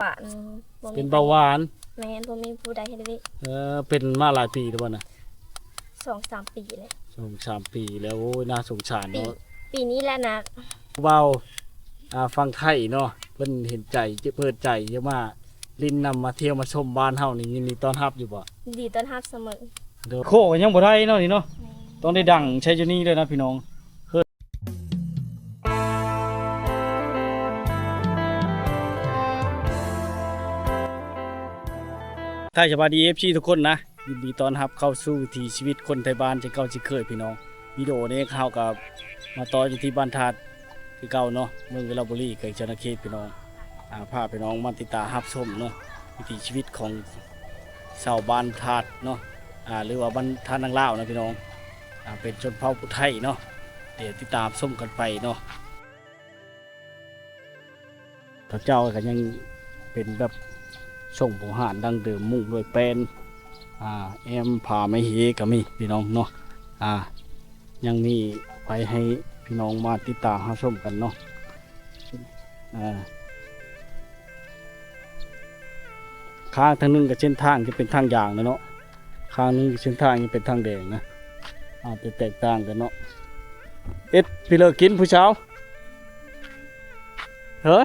หวานบ่มี เป็นเบาหวาน แม่นบ่มีผู้ใดเฮ็ดได้ เป็นมาหลายปีแล้วบ่น่ะ 2-3 ปีเลย 2-3 ปีแล้วโอ้ยน่าสงสารเนาะ ปีนี้แหละนะ เบาฟังไทยเนาะเพิ่นเห็นใจเปิดใจเยอะมากลินนำมาเที่ยวมาชมบ้านเฮานี่ยินดีต้อนรับอยู่บ่ ดีต้อนรับเสมอ เด้อโคก็ยังบ่ได้เนาะนี่เนาะต้องได้ดังใช้อยู่นี่เลยนะพี่น้องถ้าสวัสดี FC ทุกคนนะยินดีต้อนรับเข้าสู่วิถีชีวิตคนไทยบ้านที่เก่าที่เคยพี่น้องวิดีโอนี้เฮากับมาต่ออยู่ที่บ้านธาตุที่เก่าเนาะเมืองเวลาบุรีเกิดชนเขตพี่น้องพาพี่น้องมาติดตามรับชมเนาะวิถีชีวิตของชาวบ้านธาตุเนาะหรือว่าบ้านธาตุนางลาวนะพี่น้องเป็นชนเผ่าพุทธไทยเนาะเดี๋ยวติดตามชมกันไปเนาะพระเจ้าก็ยังเป็นแบบส่งผู้หารดังเดิมมุ่งด้วยแป้นแอมผ่าไม่เฮก็มีพี่น้องเนาะยังมีไปให้พี่น้องมาติดตามรับชมกันเนาะข้างทางนึงกับเส้นทางจะเป็นทางยางนะเนาะข้างนึงเส้นทางจะเป็นทางแดงนะจะแตกต่างกันเนาะพี่เลิกกินผู้เช้าเฮ้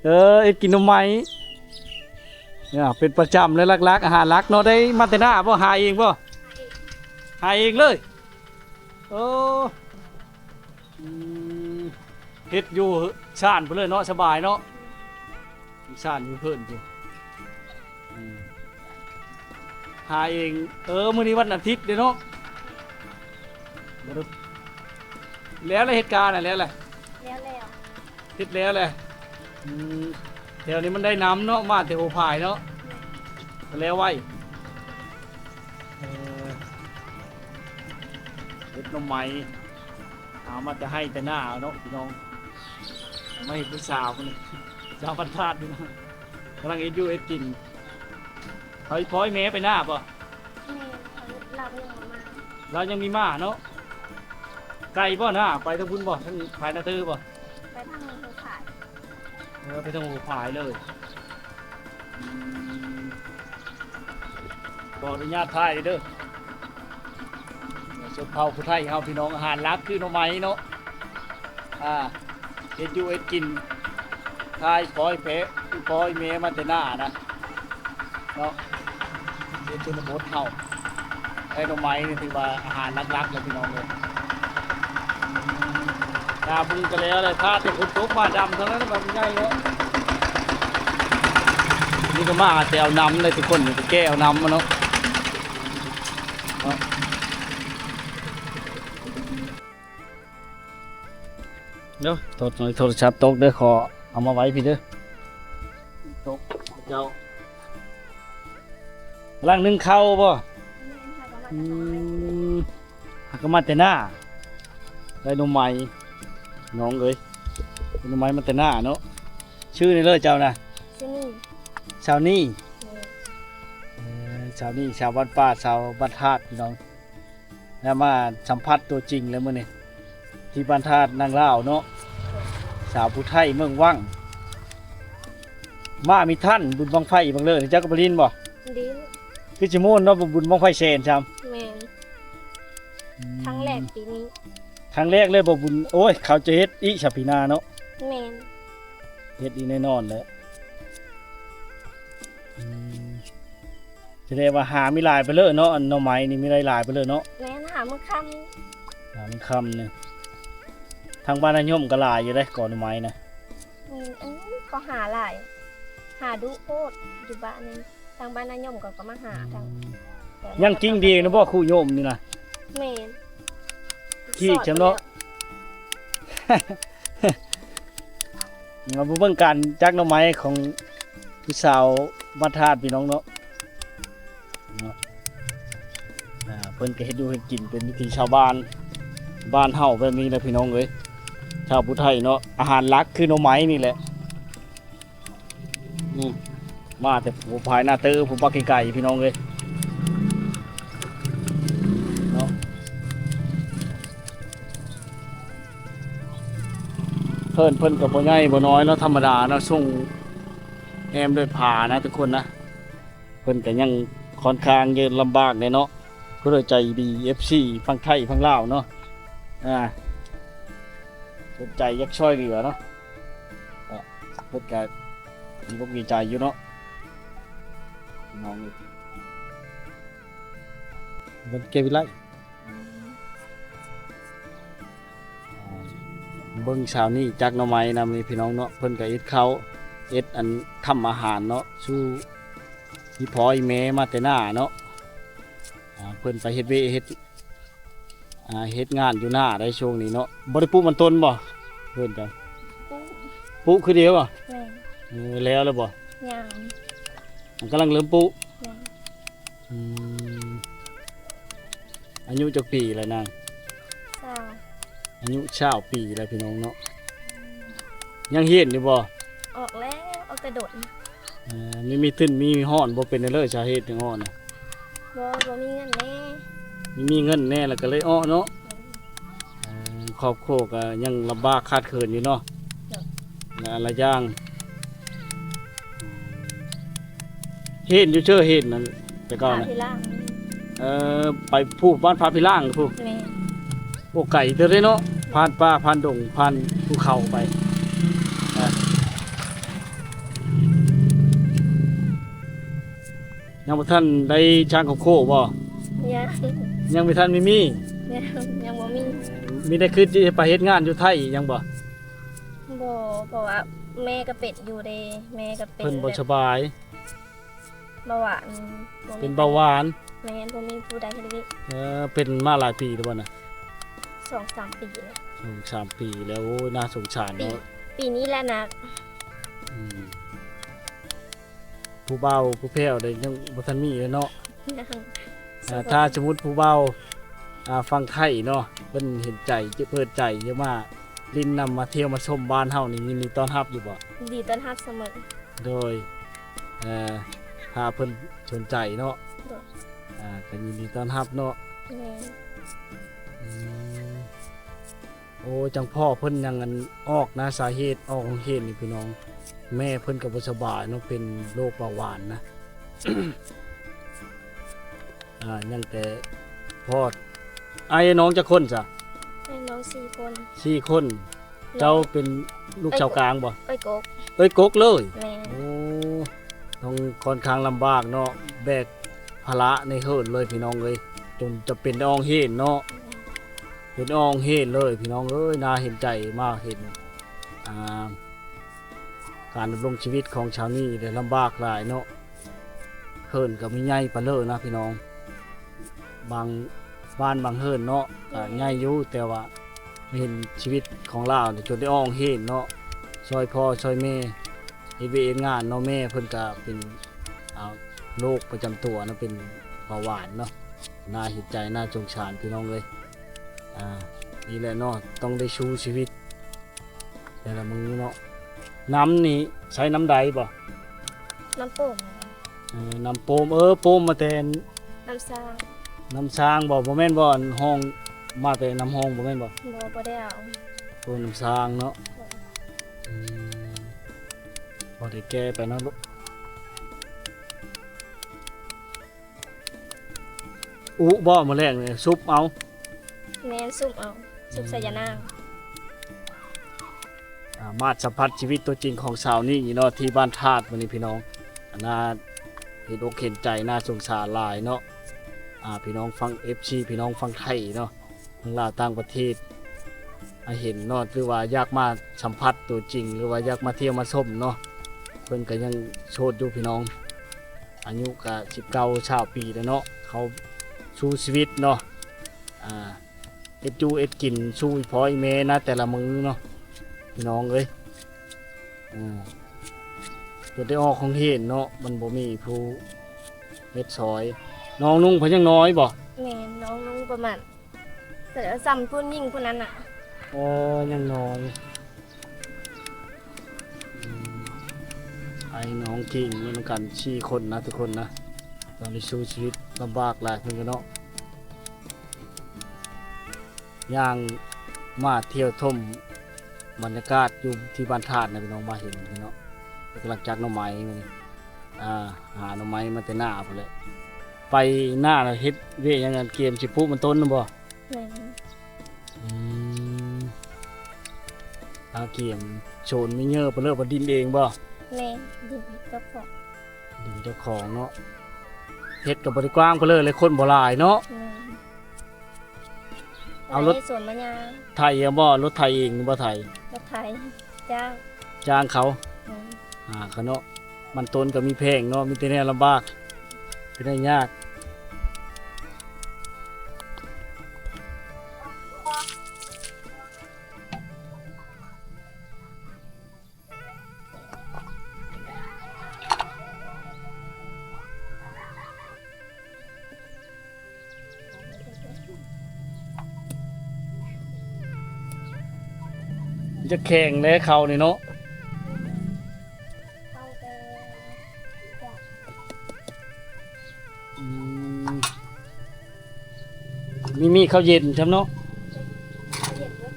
เอ็ดกินนมไหมเนี่ยเป็นประจำเลยลักๆอาหารลักเนาะได้มาแต่หน้าบ่หาเองบ่หาเองเลยโอ้เฮ็ดอยู่ชานไปเลยเนาะสบายเนาะชานอยู่เพิ่นอยู่หาเองมื้อนี้วันอาทิตย์เด้เนาะแล้วเหตุการณ์แล้วแหละ แล้ว เฮ็ดแล้วแหละแถวนี้มันได้น้ำเนาะมาแต่โอภายเนาะแล้วไว้เฮ็ดนมไหมเอามาจะให้แต่หน้าเนาะพี่น้องไม่เห็นผู้สาวคนนี้สาวบรรทัดนี่นะกำลังเอ็ดยูเอ็ดกินเฮ้ยพอยแม่ไปหน้าป่ะ แม่เรายังมา เรายังมีม้าเนาะไก่ป่ะหน้าไปทางพุ่นป่ะทางภายนาตื้อป่ะ ไปทางเมืองขาย ไปทางโอภายเลยขออนุญาตถ่ายเด้อชนเผ่าผู้ไทยเฮาพี่น้องอาหารลักคือหน่อไม้เนาะเฮ็ดอยู่เฮ็ดกินทายปล่อยเพะปล่อยเมมันแต่หน้านะเนาะเฮ็ดชนบทเฮาไอ้หน่อไม้นี่ถือว่าอาหารลักๆเลยพี่น้องเลยบุญกันแล้วเลยถ้าเป็นคนตกมาดำทั้งนั้นแบบใหญ่เนาะนี่ก็มาแต่เอาน้ำเลยทุกคนไปแก้เอาน้ำมาเนาะเดี๋ยวโทรศัพท์ตกเด้อขอเอามาไว้พี่เด้อตกเจ้าล่างนึ่งเข้าป่ะหักก็มาแต่หน้าได้นมใหม่น้องเอ้ยนมใหม่มาแต่หน้าเนาะชื่อในเลิศเจ้านะชาวนี่ชาวนี่ชาวบ้านป่าชาวบ้านธาตุพี่น้องแล้วมาสัมผัสตัวจริงแล้วมื้อนี้ที่บ้านธาตุนางลาวเนาะสาวผู้ไทยเมืองว่างมามีท่านบุญบังไฟบางเลยเจ้ากบลินบ่ ดี คือจิโม่นเนาะบุญบังไฟเชนจำแม่ครั้งแรกปีนี้ ครั้งแรกเลยบ่บุญโอ้ยเขาจะเฮ็ดอีฉปีนาเนาะ แม่ เฮ็ดอีแน่นอนแหละจะได้ว่าหามีลายไปเลยเนาะอันหน่อไม้นี่มีลายไปเลยเนาะ แม่หามื้อค่ หามันคำเนี่ยทางบ้านนายมก็ลายอยู่ได้ก่อนหน่อไม้นะ ำก็หาหลายหาดุโพดอยู่บ้านนึงทางบ้านนายมก็มาหาทาง ยังจริงดีนะบ่ครูโยมนี่นะ แม่ ขี้จำเนาะ มาเบิ่งการจักหน่อไม้ของผู้สาวบ้านธาตุพี่น้องเนาะเพิ่นก็เฮ็ดอยู่เฮ็ดกินเป็นวิถีชาวบ้านบ้านเฮาแบบนี้แหละพี่น้องเอ้ยชาวพุทธไทยเนาะอาหารหลักคือหน่อไม้นี่แหละมาแต่ผู้ภายหน้าตื้อผู้ปักไก่พี่น้องเอ้ยเนาะเพิ่นก็บ่ใหญ่บ่น้อยเนาะธรรมดาเนาะส่ง แอมด้วยผ้านะทุกคนนะเพิ่นก็ยังค่อนข้างเยินลำบากเลยเนาะก็เลยใจดี FC ฝั่งไทยฝั่งลาวเนาะสนใจอยากช่วยเหลือเนาะก็เพิ่นก็มีบ่มีใจอยู่เนาะน้องนี่มันเก็บไว้ไล่เบิ่งเช้านี้จักหน่อไม้นำนี่พี่น้องเนาะเพิ่นก็เอ็ดข้าวเอ็ดอันทำอาหารเนาะสู้พี่พ่ออีแม่มาแต่หน้าเนาะเพิ่นไปเฮ็ดเวเฮ็ดงานอยู่หน้าได้ช่วงนี้เนาะบ่ได้ปลูกมันต้นบ่เพิ่นจัง ปุ๊บ ปลูกคือเดียวบ่ แม่ แล้วบ่ ย่าง มันกำลังเริ่มปลูก แม่ อืมอายุจักปีแล้วนาง เศร้า อายุ20ปีแล้วพี่น้องเนาะยังเฮ็ดอยู่บ่ ออกแล้วออกแต่โดด มีตื้นมีฮ้อนบ่เป็นเลยสาเหตุจังฮ้อนน่ะ บ่มีเงินแน่ มีเงินแน่แล้วก็เลยอ้อเนาะครอบครัวก็ยังลำบากขาดเขินอยู่เนาะและอะไรอย่างเฮ็ดอยู่เชื่อเฮ็ดนั่นแต่ก่อน พา น่ะ พี่ล่าง ไปผู้บ้านพาพิล่างผู้ แม่ โอ้ไก่เด้อเด้เนาะผ่านป่าผ่านดงผ่านภูเขาไปยังบ่ทันได้ช่างเขาโคบ่ ยัง ยังไม่ทันมี ยังบ่มี มีได้คือที่ไปเฮ็ดงานอยู่ไทยยังบ่ บ่เพราะว่าแม่ก็เป็ดอยู่เด้แม่ก็เป็น เพิ่นบ่สบาย เบาหวานบ่มี เป็นเบาหวาน แม่บ่มีผู้ใดเฮ็ดได้ เป็นมาหลายปีแล้วบ่น่ะ 2-3 ปีแล้ว 3 ปีแล้วโอ้ยน่าสงสารเนาะ ปีนี้แหละนะ อืมผู้เบาผู้แพ้วได้ยังบ่ทันมีเลยเนาะ ถ้าสมมุติผู้เบาฟังไทยเนาะเพิ่นเห็นใจเปิดใจเยอะมากลินนำมาเที่ยวมาชมบ้านเฮานี่ยินดีต้อนรับอยู่บ่ ดีต้อนรับเสมอ โดยถ้าเพิ่นสนใจเนาะ โดย ก็ยินดีต้อนรับเนาะ แม่ อืมโอ้จังพ่อเพิ่นยังอันออกนะสาเหตุออกของเหตุนี่พี่น้อง แม่เพิ่นก็บ่สบายเนาะเป็นโรคเบาหวานนะ ยังแต่พ่อไอ้น้องจะคนจ้ะ แม่น้อง4 คน 4 คน เจ้าเป็นลูกชาวกลางบ่ เอ้ยกก เอ้ยกกเลย แม่ โอ้ต้องค่อนข้างลำบากเนาะแบกภาระในเฮิรนเลยพี่น้องเอ้ยจนจะเป็นอองเห็นเนาะเป็นอองเห็นเลยพี่น้องเอ้ยน่าเห็นใจมากเห็นการดำรงชีวิตของชาวนี้ได้ลำบากหลายเนาะเฮิรนก็มีใหญ่ปานเลยนะพี่น้องบางบ้านบางเฮิรนเนาะก็ใหญ่อยู่แต่ว่าไม่เห็นชีวิตของเราเนี่ยจนได้อองเห็นเนาะช่วยพ่อช่วยแม่เฮ็ดเวียกงานเนาะแม่เพิ่นก็เป็นโรคประจำตัวนะเป็นเบาหวานเนาะน่าเห็นใจน่าสงสารพี่น้องเลยนี่แหละเนาะต้องได้ชูชีวิตแต่ละมื้อเนาะน้ำนี่ใช้น้ำใดบ่ น้ำโป่ง น้ำโปมโปมมาแต่ น้ำซาง น้ำช้างบ่แม่นบ่อันห้องมาแต่น้ำห้องบ่แม่นบ่ บ่ได้เอา โปมน้ำช้างเนาะพอได้แก้ไปเนาะลูกบ่มาแรกเลยซุปเอา แม่ซุปเอาซุปใส่ยานาง มาสัมผัสชีวิตตัวจริงของสาวนี่เนาะที่บ้านธาตุวันนี้พี่น้องน่าเห็นอกเห็นใจน่าสงสารหลายเนาะพี่น้องฟัง FC พี่น้องฟังไทยเนาะทางลาวต่างประเทศเห็นเนาะหรือว่าอยากมาสัมผัสตัวจริง หรือว่าอยากมาเที่ยวมาชมเนาะเพิ่นก็ยังโชดอยู่พี่น้องอายุก็19ปีแล้วเนาะเขาสู้ชีวิตเนาะเอ็ดจูเอ็ดกินสู้อีพ่ออีแม่นะแต่ละมื้อเนาะพี่น้องเอ้ยเกิดได้ออกของเห็นเนาะมันบ่มีผู้เฮ็ดซอยน้องนุ่งเพิ่นยังน้อยบ่ แม่น้องลุงประมาณแต่ซ้ำพุ่นยิ่งพุ่นนั้นน่ะ อ๋อยังน้อยไอ้น้องกิ่งมันกัน4 คนนะทุกคนนะตอนนี้สู้ชีวิตลำบากหลายเพิ่นก็เนาะย่างมาเที่ยวชมบรรยากาศอยู่ที่บ้านธาตุนะพี่น้องมาเห็นพี่น้อง กำลังจักหน่อไม้มานี่หาหน่อไม้มาแต่หน้าพุ่นแหละไปหน้าน่ะเฮ็ดเวยหยังงั้นเกมสิปลูกมันต้นน่ะบ่ แม่น อืมเกมโชนไม่เยอะเปนเลิกบ่ดินเองบ่ แม่นดินเจ้าของ ดินเจ้าของเนาะเฮ็ดก็บ่ได้กว้างเปนเลยคนบ่หลายเนาะ แม่น เอารถ ในสวนมะยาง ไถเอาบ่รถไถเองบ่ไถ รถไถจ้าง จ้างเขา แม่น เขาเนาะมันต้นก็มีแพงเนาะมีแต่แนวลำบากเป็นได้ยากจะแข่งแล้วเขานี่เนาะ เข้าไปจ้ะ อืมมีข้าวเย็นใช่เนาะ เห็นว่า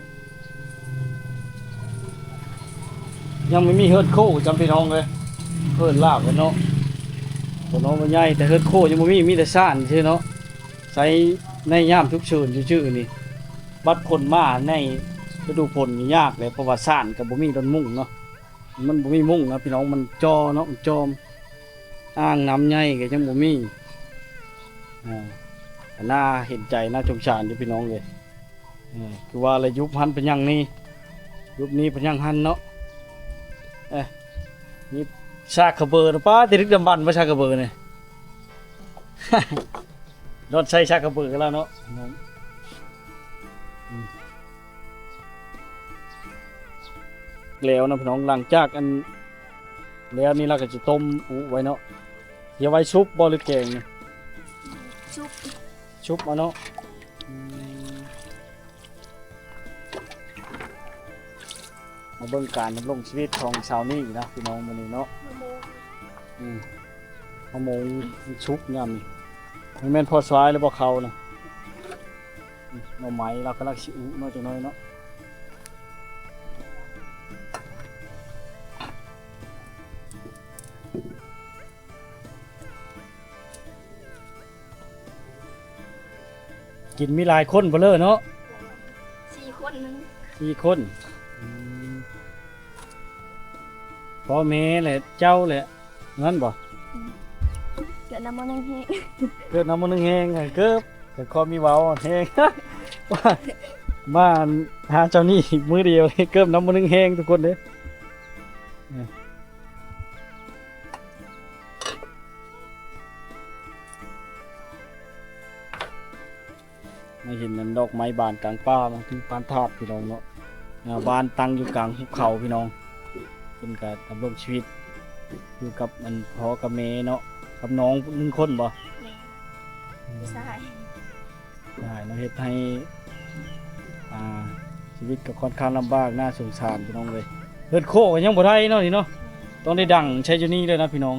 ยังไม่มีเฮิร์ดโค้จำพี่น้องเลยเฮิร์ดลาบกันเนาะตัวน้องมันใหญ่แต่เฮิร์ดโค้ยังไม่มีแต่ซ่านใช่เนาะใช้ในย่ามทุกเชิญชื่อๆนี่บัดคนมาในฤดูฝนนี่ยากเลยเพราะว่าซ่านกับบ่มีต้นมุ่งเนาะมันบ่มีมุ่งนะพี่น้องมันจอเนาะมันจอมอ้างน้ำใหญ่ก็ยังบ่มีน่าเห็นใจน่าสงสารอยู่พี่น้องเลยคือว่าอะไรยุบหันเป็นอย่างนี้ยุบนี้เป็นอย่างหันเนาะนี่ชากระเบอร์ป้าติดดำบันมาชากระเบอร์เนี่ย รถใช้ชากระเบอร์แล้วเนาะแล้วนะพี่น้องหลังจากอันแล้วนี่เราก็จะต้มอุไว้เนาะอย่าไว้ชุบบอหรือแกงเนี่ย ชุบ ชุบมาเนาะมาเบิ่งการดำรงชีวิตของชาวนี่นะพี่น้องมื้อนี้เนาะ มะม่วง มะม่วงชุบยำนี่มันแม่นพอสวายหรือบ่เขานะหน่อไม้เรากำลังสิอุน้อยจังน้อยเนาะกินมีหลายคนบ่เลยเนาะ 4 คนนึง 4 คนพ่อแม่แหละเจ้าแหละงั้นบ่ เกิดน้ำมันยังแห้ง เกิดน้ำมันนึงแห้งไงเกิบแต่คอมีเว้าแห้ง ว่าบ้านหาเจ้านี่มือเดียวเกิบน้ำมันนึงแห้งทุกคนเด้มาเห็นนั่นดอกไม้บานกลางป่ามันคือปานธาตุพี่น้องเนาะบ้านตั้งอยู่กลางภูเขาพี่น้องเป็นการดำรงชีวิตอยู่กับมันพ่อกับแม่เนาะกับน้อง1 คนบ่ แม่ผู้ชาย ได้เราเฮ็ดให้ชีวิตก็ค่อนข้างลำบากน่าสงสารพี่น้องเลยเฮิดโคก็ยังบ่ได้เนาะนี่เนาะต้องได้ดังใช้อยู่นี่เลยนะพี่น้อง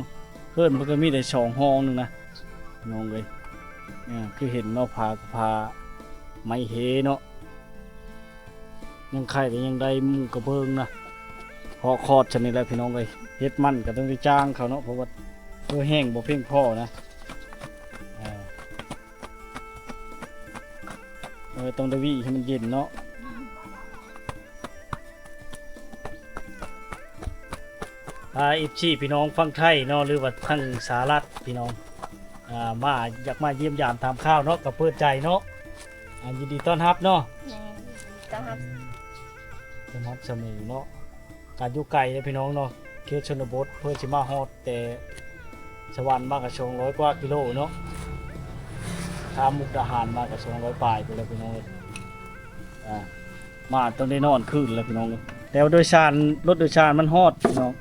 เฮิดมันก็มีแต่2 ห้องนึงนะพี่น้องเลยคือเห็นเนาะพาก็พาไม้เฮเนาะยังไข่ก็ยังได้มุงกระเบิงนะพอคอดชนิดแล้วพี่น้องเลยเฮ็ดมันก็ต้องได้จ้างเขาเนาะเพราะว่าเพื่อแห้งบ่เพียงพอนะต้องได้วี่ให้มันเย็นเนาะพี่น้องฟังไทยเนาะหรือว่าทั้งสหรัฐพี่น้องมาอยากมาเยี่ยมยามทำข้าวเนาะกับเปิดใจเนาะยินดีต้อนรับเนาะ แม่ต้อนรับ ต้อนรับเสมอเนาะการอยู่ไกลเลยพี่น้องเนาะเขตชนบทเพื่อสิมาฮอดแต่สวรรค์มากกว่า200 กว่ากิโลเนาะทางมุกดาหารมากกว่า200 ปลายไปแล้วพี่น้องเลยมาต้องได้นอนคืนแล้วพี่น้องเลยแต่ว่าโดยสารรถโดยสารมันฮอดพี่น้อง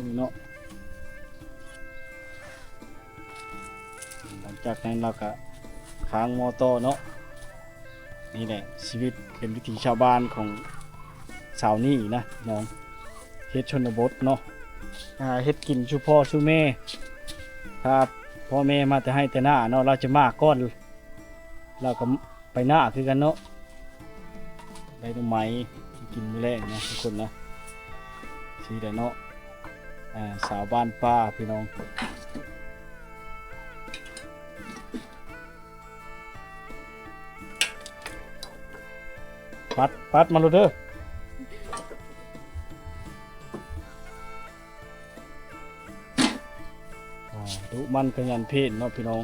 นี่เนาะหลังจากนั้นเราก็ค้างมอเตอร์เนาะนี่แหละชีวิตเป็นวิถีชาวบ้านของชาวนี่นะน้องเฮ็ดชนบทเนาะเฮ็ดกินชูพ่อชูแม่ครับพ่อแม่มาแต่ให้แต่หน้าเนาะเราจะมาก้อนเราก็ไปหน้าคือกันเนาะได้ต้นไม้กินมื้อแรกนะทุกคนนะช สีแดงเนาะสาวบ้านป้าพี่น้องปัดมาเลยเด้อดุมันขยันเพศเนาะพี่น้อง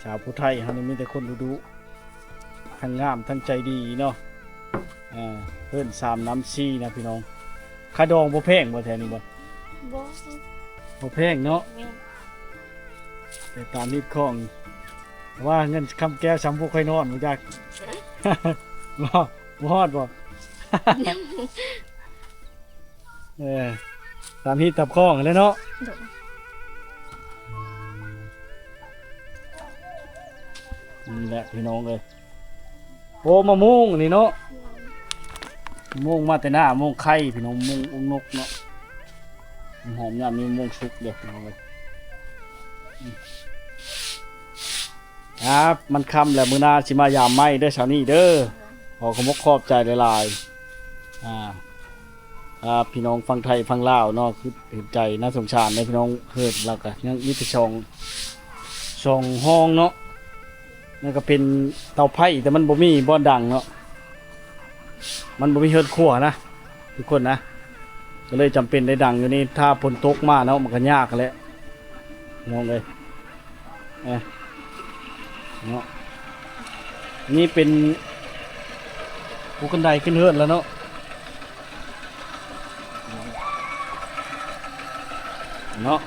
ชาวผู้ไทยเขานี่มีแต่คนดุทั้งงามทั้งใจดีเนาะเพิ่นสามน้ำซีนะพี่น้องค่าดองบ่แพงบ่แท้นี่บ่ บ่ บ่แพงเนาะ แม่น แต่ตามนิดของว่าเงินคำแก้วซ้ำพวกใครนอนบ่จัก บ่ฮอดบ่ ตามที่ตับข้องแล้วเนาะ โดย นี่แหละพี่น้องเลยโอ้มะม่วงนี่เนาะมะม่วงมาแต่หน้ามะม่วงไข่พี่น้องมะม่วงองนกเนาะหอมยามมีมะม่วงสุกเดี๋ยวพี่น้องเลยครับมันค่ำแล้วมื้อหน้าสิมายามไหม้เด้อเช้านี้เด้อขอขอบใจหลายๆพี่น้องฟังไทยฟังลาวเนาะคือเห็นใจน่าสงสารในพี่น้องเฮิดแล้วก็ยังมีแต่ช่องห้องเนาะนั่นก็เป็นเตาไผ่แต่มันบ่มีบ่อนดังเนาะมันบ่มีเฮิดขั่วนะทุกคนนะก็เลยจำเป็นได้ดังอยู่นี่ถ้าฝนตกมาเนาะมันก็ยากแหละน้องเลยเนาะนี่เป็นภูกันไดขึ้นเฮิดแล้วเนาะเนาะ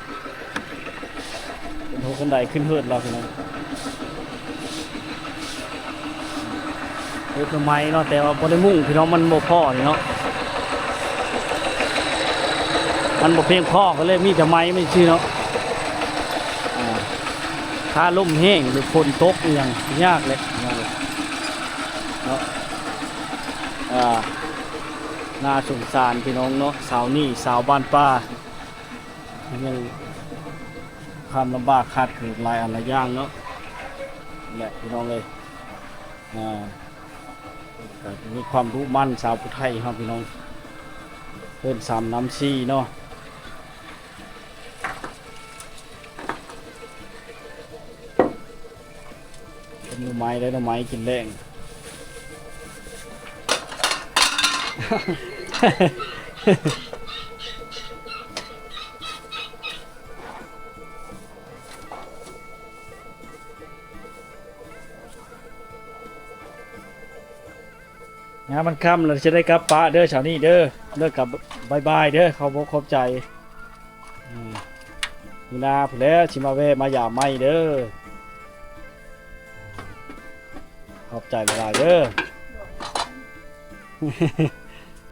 เป็นภูกันไดขึ้นเฮิดเราพี่น้องเฮ็ดไม้เนาะแต่ว่าบ่ได้มุ่งพี่น้องมันบ่พอนี่เนาะมันบ่เพียงพอก็เลยมีแต่ไม้ไม่ชื่อเนาะถ้าลมแห้งหรือฝนตกอย่างยากเลยเนาะน่าสงสารพี่น้องเนาะสาวนี่สาวบ้านป้ายังความลำบากขาดเกิดหลายอันหลายอย่างเนาะแหละพี่น้องเลยมีความรู้มั่นสาวผู้ไทยครับพี่น้องเพิ่นสามน้ำซีเนาะเป็นหน่อไม้ได้หน่อไม้กินแรงมันค่ำเราจะได้กลับป้าเด้อเช้านี้เด้อเลิกกับบายบายเด้อเขาบอกขอบใจมีนาผู้แล้วชิมาเวมาหยาไม่เด้อขอบใจหลายๆเด้อ